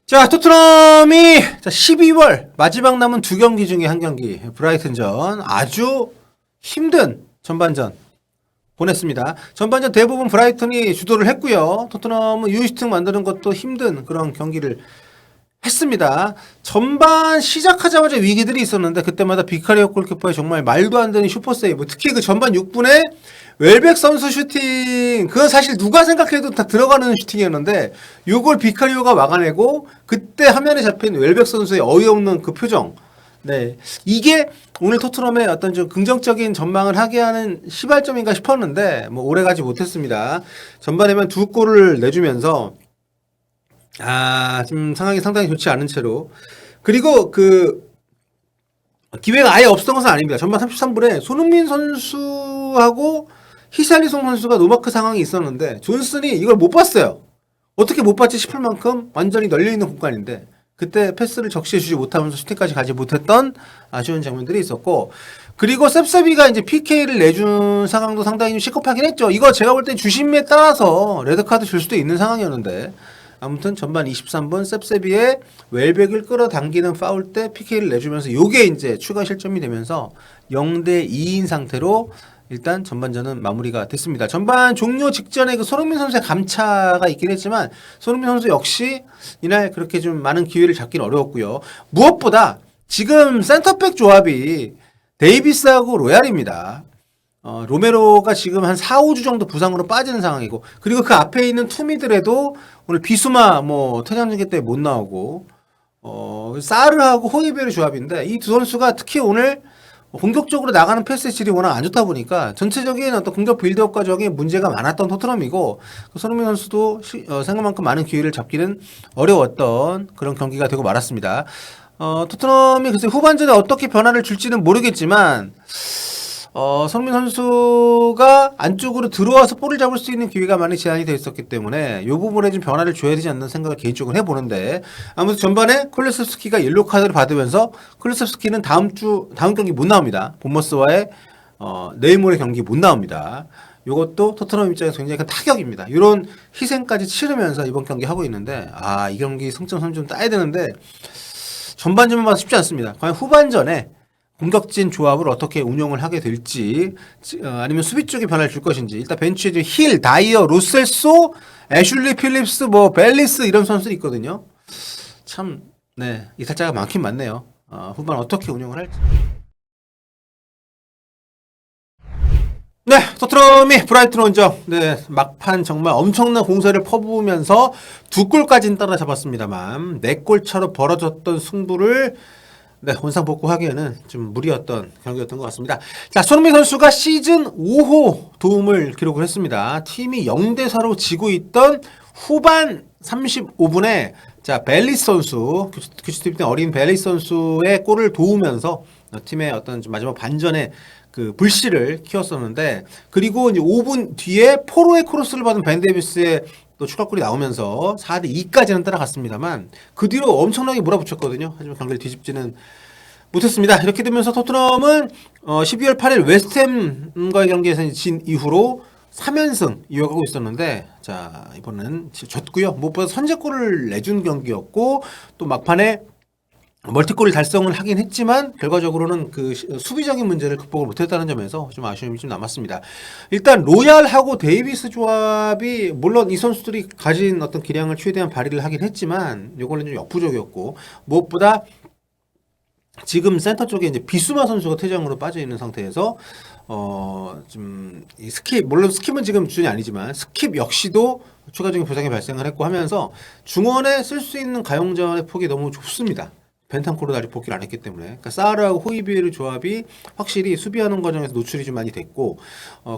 자, 토트넘이 12월 마지막 남은 두 경기 중에 한 경기 브라이튼전 아주 힘든 전반전 보냈습니다. 전반전 대부분 브라이튼이 주도를 했고요. 토트넘은 유의스팅 만드는 것도 힘든 그런 경기를 했습니다. 전반 시작하자마자 위기들이 있었는데 그때마다 비카리오 골키퍼의 정말 말도 안 되는 슈퍼세이브, 특히 그 전반 6분에 웰백 선수 슈팅, 그건 사실 누가 생각해도 다 들어가는 슈팅이었는데 요걸 비카리오가 막아내고 그때 화면에 잡힌 웰백 선수의 어이없는 그 표정, 네, 이게 오늘 토트넘의 어떤 좀 긍정적인 전망을 하게 하는 시발점인가 싶었는데 뭐 오래가지 못했습니다. 전반에만 두 골을 내주면서 지금 상황이 상당히 좋지 않은 채로, 그리고 그 기회가 아예 없었던 것은 아닙니다. 전반 33분에 손흥민 선수하고 히샬리송 선수가 노마크 상황이 있었는데 존슨이 이걸 못 봤어요. 어떻게 못 봤지 싶을 만큼 완전히 널려있는 공간인데 그때 패스를 적시해주지 못하면서 슈팅까지 가지 못했던 아쉬운 장면들이 있었고, 그리고 셉셉이가 이제 PK를 내준 상황도 상당히 좀 시급하긴 했죠. 이거 제가 볼 때 주심에 따라서 레드카드 줄 수도 있는 상황이었는데, 아무튼 전반 23분 셉셉이의 웰백을 끌어당기는 파울 때 PK를 내주면서 요게 이제 추가 실점이 되면서 0대 2인 상태로 일단 전반전은 마무리가 됐습니다. 전반 종료 직전에 그 손흥민 선수의 감차가 있긴 했지만 손흥민 선수 역시 이날 그렇게 좀 많은 기회를 잡긴 어려웠고요. 무엇보다 지금 센터백 조합이 데이비스하고 로얄입니다. 로메로가 지금 한 4, 5주 정도 부상으로 빠지는 상황이고, 그리고 그 앞에 있는 투미들에도 오늘 비수마 퇴장징계 때문에 못 나오고, 사르하고 호이베르 조합인데 이 두 선수가 특히 오늘 공격적으로 나가는 패스의 질이 워낙 안 좋다 보니까 전체적인 어떤 공격 빌드업 과정에 문제가 많았던 토트넘이고, 손흥민 선수도 생각만큼 많은 기회를 잡기는 어려웠던 그런 경기가 되고 말았습니다. 토트넘이 글쎄 후반전에 어떻게 변화를 줄지는 모르겠지만 손흥민 선수가 안쪽으로 들어와서 볼을 잡을 수 있는 기회가 많이 제한이 되어 있었기 때문에 이 부분에 좀 변화를 줘야 되지 않는 생각을 개인적으로 해보는데, 아무튼 전반에 콜레셉스키가 옐로 카드를 받으면서 콜레셉스키는 다음 경기 못 나옵니다. 본머스와의 내일 모레 경기 못 나옵니다. 이것도 토트넘 입장에서 굉장히 큰 타격입니다. 이런 희생까지 치르면서 이번 경기 하고 있는데 이 경기 승점 좀 따야 되는데 전반전만 봐도 쉽지 않습니다. 과연 후반전에 공격진 조합을 어떻게 운영을 하게 될지, 아니면 수비 쪽에 변화를 줄 것인지. 일단 벤치에 지금 힐, 다이어, 로셀소, 애슐리 필립스, 벨리스 이런 선수들이 있거든요. 참, 네, 이탈자가 많긴 많네요. 후반 어떻게 운영을 할지. 네, 토트넘이 브라이튼 원정, 네, 막판 정말 엄청난 공세를 퍼부으면서 두 골까지는 따라잡았습니다만 4골 차로 벌어졌던 승부를 원상복구하기에는 좀 무리였던 경기였던 것 같습니다. 자, 손흥민 선수가 시즌 5호 도움을 기록을 했습니다. 팀이 0대4로 지고 있던 후반 35분에 벨리스 선수, 규칙팀 어린 벨리스 선수의 골을 도우면서 팀의 어떤 좀 마지막 반전에 그 불씨를 키웠었는데, 그리고 이제 5분 뒤에 포로의 크로스를 받은 벤 데이비스의 또 추가골이 나오면서 4대 2까지는 따라갔습니다만 그 뒤로 엄청나게 몰아붙였거든요. 하지만 경기를 뒤집지는 못했습니다. 이렇게 되면서 토트넘은 12월 8일 웨스트햄과의 경기에서 진 이후로 3연승 이어가고 있었는데, 자, 이번엔 졌고요. 무엇보다 선제골을 내준 경기였고, 또 막판에 멀티골을 달성을 하긴 했지만 결과적으로는 그 수비적인 문제를 극복을 못했다는 점에서 좀 아쉬움이 좀 남았습니다. 일단 로얄하고 데이비스 조합이 물론 이 선수들이 가진 어떤 기량을 최대한 발휘를 하긴 했지만 이거는 좀 역부족이었고, 무엇보다 지금 센터 쪽에 이제 비수마 선수가 퇴장으로 빠져 있는 상태에서 좀 이 스킵, 물론 스킵은 지금 수준이 아니지만 스킵 역시도 추가적인 부상이 발생을 했고 하면서 중원에 쓸 수 있는 가용자원의 폭이 너무 좁습니다. 벤탄코르도 아직 복귀를 안 했기 때문에. 그러니까 사르하고 호이비에르 조합이 확실히 수비하는 과정에서 노출이 좀 많이 됐고,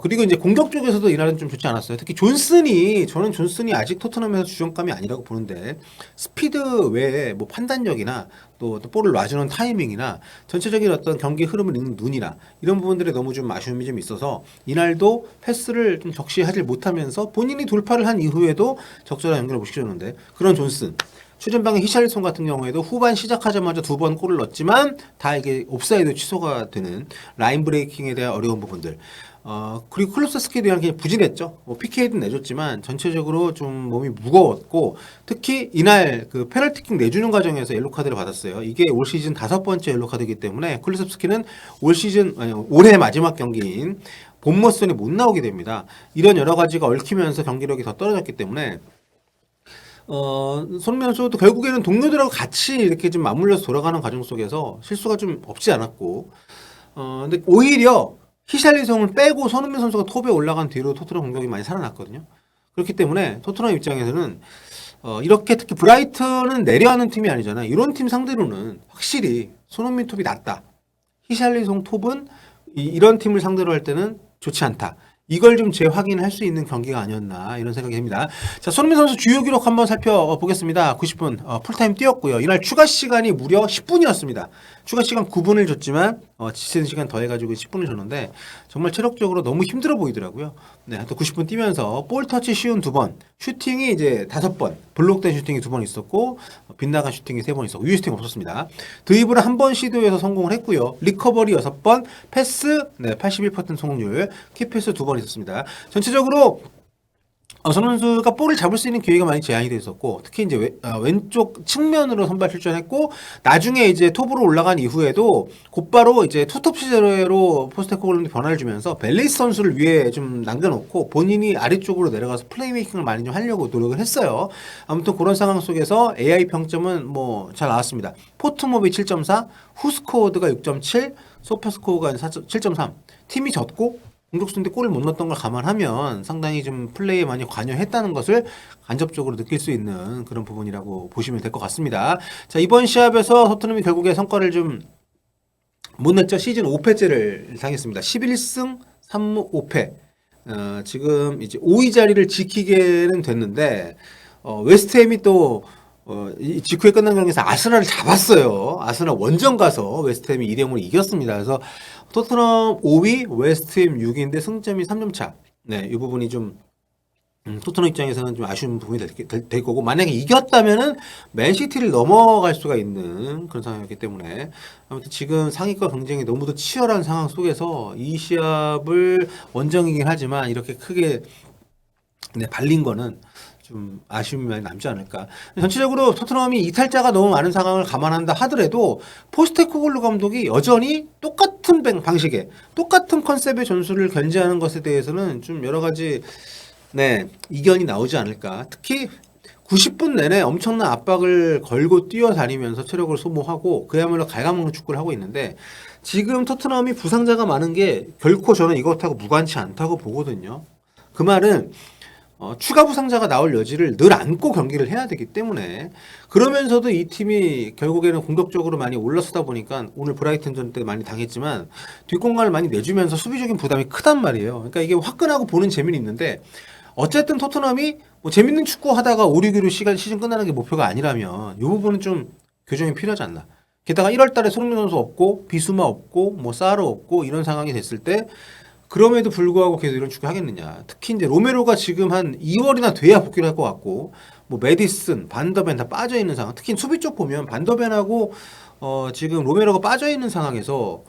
그리고 이제 공격 쪽에서도 이날은 좀 좋지 않았어요. 특히 저는 존슨이 아직 토트넘에서 주전감이 아니라고 보는데, 스피드 외에 판단력이나 또 볼을 놔주는 타이밍이나 전체적인 어떤 경기 흐름을 읽는 눈이나 이런 부분들에 너무 좀 아쉬움이 좀 있어서 이날도 패스를 좀 적시하지 못하면서 본인이 돌파를 한 이후에도 적절한 연결을 못 시켜줬는데, 그런 존슨, 최전방의 히샬리송 같은 경우에도 후반 시작하자마자 2번 골을 넣었지만 다 이게 옵사이드 취소가 되는 라인 브레이킹에 대한 어려운 부분들, 그리고 클로스스키에 대한 게 부진했죠. 뭐 PK도 내줬지만 전체적으로 좀 몸이 무거웠고 특히 이날 그 페널티킥 내주는 과정에서 옐로 카드를 받았어요. 이게 올 시즌 5번째 옐로 카드이기 때문에 클로스스키는 올해 마지막 경기인 본머스턴에 못 나오게 됩니다. 이런 여러 가지가 얽히면서 경기력이 더 떨어졌기 때문에 손흥민 선수도 결국에는 동료들하고 같이 이렇게 좀 맞물려서 돌아가는 과정 속에서 실수가 좀 없지 않았고, 근데 오히려 히샬리송을 빼고 손흥민 선수가 톱에 올라간 뒤로 토트넘 공격이 많이 살아났거든요. 그렇기 때문에 토트넘 입장에서는 이렇게 특히 브라이튼은 내려하는 팀이 아니잖아요. 이런 팀 상대로는 확실히 손흥민 톱이 낫다. 히샬리송 톱은 이런 팀을 상대로 할 때는 좋지 않다. 이걸 좀 재확인할 수 있는 경기가 아니었나 이런 생각이 듭니다. 자, 손흥민 선수 주요 기록 한번 살펴보겠습니다. 90분 풀타임 뛰었고요. 이날 추가 시간이 무려 10분이었습니다. 추가 시간 9분을 줬지만 지체된 시간 더해가지고 10분을 줬는데 정말 체력적으로 너무 힘들어 보이더라고요. 네, 또 90분 뛰면서 볼 터치 쉬운 2번, 슈팅이 이제 5번, 블록된 슈팅이 2번 있었고 빗나간 슈팅이 3번 있었고 유효 슈팅 없었습니다. 드리블을 1번 시도해서 성공을 했고요. 리커버리 6번, 패스 81% 성공률, 키패스 2번 있었습니다. 전체적으로 손흥민 선수가 볼을 잡을 수 있는 기회가 많이 제한이 되어 있었고 특히 이제 왼쪽 측면으로 선발 출전했고 나중에 이제 톱으로 올라간 이후에도 곧바로 이제 투톱 시제로 포스테코글루는 변화를 주면서 벨리스 선수를 위에 좀 남겨놓고 본인이 아래쪽으로 내려가서 플레이메이킹을 많이 좀 하려고 노력을 했어요. 아무튼 그런 상황 속에서 AI 평점은 뭐 잘 나왔습니다. 포트몹이 7.4, 후스코어드가 6.7, 소파스코어가 7.3. 팀이 졌고 공격수인데 골을 못 넣었던 걸 감안하면 상당히 좀 플레이에 많이 관여했다는 것을 간접적으로 느낄 수 있는 그런 부분이라고 보시면 될 것 같습니다. 자, 이번 시합에서 토트넘이 결국에 성과를 좀 못 냈죠. 시즌 5패째를 당했습니다. 11승 3무 5패. 지금 이제 5위 자리를 지키게는 됐는데 웨스트햄이 또 이 직후에 끝난 경기에서 아스날을 잡았어요. 아스날 원정 가서 웨스트햄이 2대0으로 이겼습니다. 그래서 토트넘 5위, 웨스트햄 6위인데 승점이 3점 차. 네, 이 부분이 좀 토트넘 입장에서는 좀 아쉬운 부분이 될 거고 만약에 이겼다면은 맨시티를 넘어갈 수가 있는 그런 상황이었기 때문에 아무튼 지금 상위권 경쟁이 너무도 치열한 상황 속에서 이 시합을 원정이긴 하지만 이렇게 크게 발린 거는 좀 아쉬움이 많이 남지 않을까. 전체적으로 토트넘이 이탈자가 너무 많은 상황을 감안한다 하더라도 포스테코글루 감독이 여전히 똑같은 방식에 똑같은 컨셉의 전술을 견지하는 것에 대해서는 좀 여러 가지 이견이 나오지 않을까. 특히 90분 내내 엄청난 압박을 걸고 뛰어다니면서 체력을 소모하고 그야말로 갉아먹는 축구를 하고 있는데 지금 토트넘이 부상자가 많은 게 결코 저는 이것하고 무관치 않다고 보거든요. 그 말은 추가 부상자가 나올 여지를 늘 안고 경기를 해야 되기 때문에 그러면서도 이 팀이 결국에는 공격적으로 많이 올라서다 보니까 오늘 브라이튼전 때 많이 당했지만 뒷공간을 많이 내주면서 수비적인 부담이 크단 말이에요. 그러니까 이게 화끈하고 보는 재미는 있는데 어쨌든 토트넘이 뭐 재밌는 축구 하다가 5, 6위로 시즌 끝나는 게 목표가 아니라면 이 부분은 좀 교정이 필요하지 않나. 게다가 1월 달에 손흥민 선수 없고 비수마 없고 뭐 사르 없고 이런 상황이 됐을 때 그럼에도 불구하고 계속 이런 축구 하겠느냐. 특히 이제 로메로가 지금 한 2월이나 돼야 복귀를 할 것 같고, 뭐 메디슨, 반더벤 다 빠져 있는 상황. 특히 수비 쪽 보면 반더벤하고 지금 로메로가 빠져 있는 상황에서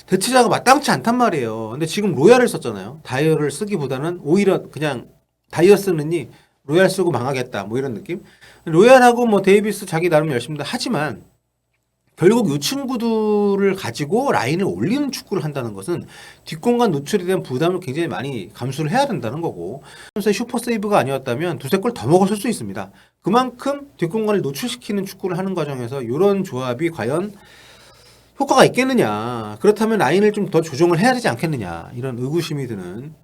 대체자가 마땅치 않단 말이에요. 근데 지금 로얄을 썼잖아요. 다이어를 쓰기보다는 오히려 그냥 다이어 쓰느니 로얄 쓰고 망하겠다. 뭐 이런 느낌. 로얄하고 뭐 데이비스 자기 나름 열심히 하지만 결국 이 친구들을 가지고 라인을 올리는 축구를 한다는 것은 뒷공간 노출에 대한 부담을 굉장히 많이 감수를 해야 된다는 거고 선수의 슈퍼 세이브가 아니었다면 두세 골 더 먹었을 수 있습니다. 그만큼 뒷공간을 노출시키는 축구를 하는 과정에서 이런 조합이 과연 효과가 있겠느냐. 그렇다면 라인을 좀 더 조정을 해야 되지 않겠느냐. 이런 의구심이 드는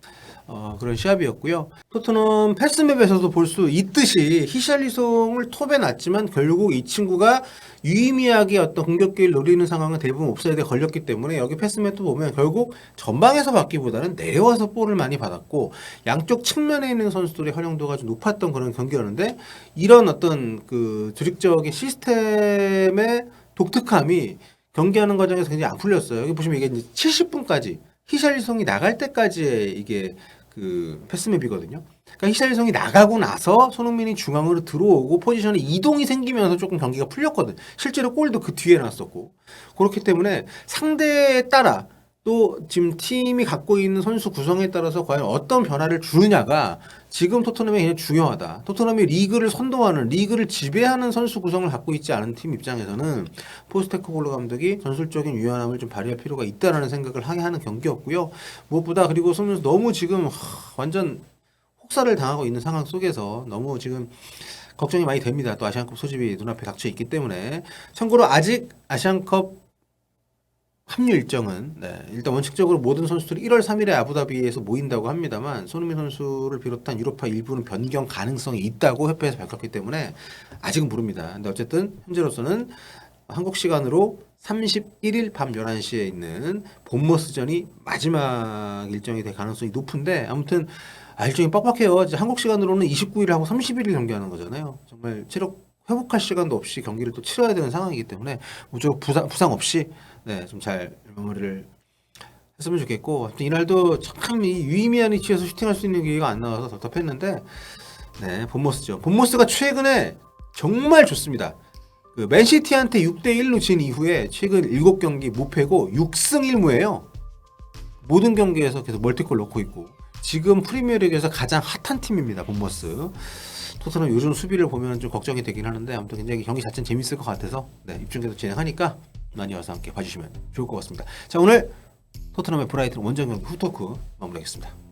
그런 시합이었고요. 토트넘 패스맵에서도 볼 수 있듯이 히샬리송을 톱에 놨지만 결국 이 친구가 유의미하게 어떤 공격기를 노리는 상황은 대부분 옵사이드에 걸렸기 때문에 여기 패스맵도 보면 결국 전방에서 받기보다는 내려와서 볼을 많이 받았고 양쪽 측면에 있는 선수들의 활용도가 좀 높았던 그런 경기였는데 이런 어떤 그 조직적인 시스템의 독특함이 경기하는 과정에서 굉장히 안 풀렸어요. 여기 보시면 이게 이제 70분까지 히샬리송이 나갈 때까지의 이게 그 패스맵이거든요. 그러니까 히샬리송이 나가고 나서 손흥민이 중앙으로 들어오고 포지션에 이동이 생기면서 조금 경기가 풀렸거든. 실제로 골도 그 뒤에 났었고. 그렇기 때문에 상대에 따라 또 지금 팀이 갖고 있는 선수 구성에 따라서 과연 어떤 변화를 주느냐가 지금 토트넘에 굉장히 중요하다. 토트넘이 리그를 선도하는, 리그를 지배하는 선수 구성을 갖고 있지 않은 팀 입장에서는 포스테코글루 감독이 전술적인 유연함을 좀 발휘할 필요가 있다라는 생각을 하게 하는 경기였고요. 무엇보다 그리고 손흥민 너무 지금 완전 혹사를 당하고 있는 상황 속에서 너무 지금 걱정이 많이 됩니다. 또 아시안컵 소집이 눈앞에 닥쳐 있기 때문에. 참고로 아직 아시안컵 합류 일정은 일단 원칙적으로 모든 선수들이 1월 3일에 아부다비에서 모인다고 합니다만 손흥민 선수를 비롯한 유로파 일부는 변경 가능성이 있다고 협회에서 밝혔기 때문에 아직은 모릅니다. 근데 어쨌든 현재로서는 한국 시간으로 31일 밤 11시에 있는 본머스전이 마지막 일정이 될 가능성이 높은데 아무튼 일정이 빡빡해요. 이제 한국 시간으로는 29일하고 31일 경기하는 거잖아요. 정말 체력 회복할 시간도 없이 경기를 또 치러야 되는 상황이기 때문에 무조건 부상 없이 좀 잘 마무리를 했으면 좋겠고 이날도 참 이 유의미한 위치에서 슈팅할 수 있는 기회가 안 나와서 답답했는데 본머스죠. 본머스가 최근에 정말 좋습니다. 그 맨시티한테 6대1로 진 이후에 최근 7경기 무패고 6승 1무예요. 모든 경기에서 계속 멀티골 넣고 있고 지금 프리미어리그에서 가장 핫한 팀입니다. 본머스. 토트넘 요즘 수비를 보면 좀 걱정이 되긴 하는데 아무튼 굉장히 경기 자체는 재밌을 것 같아서 입중계도 진행하니까 많이 와서 함께 봐주시면 좋을 것 같습니다. 자, 오늘 토트넘의 브라이튼 원정 경기 후토크 마무리하겠습니다.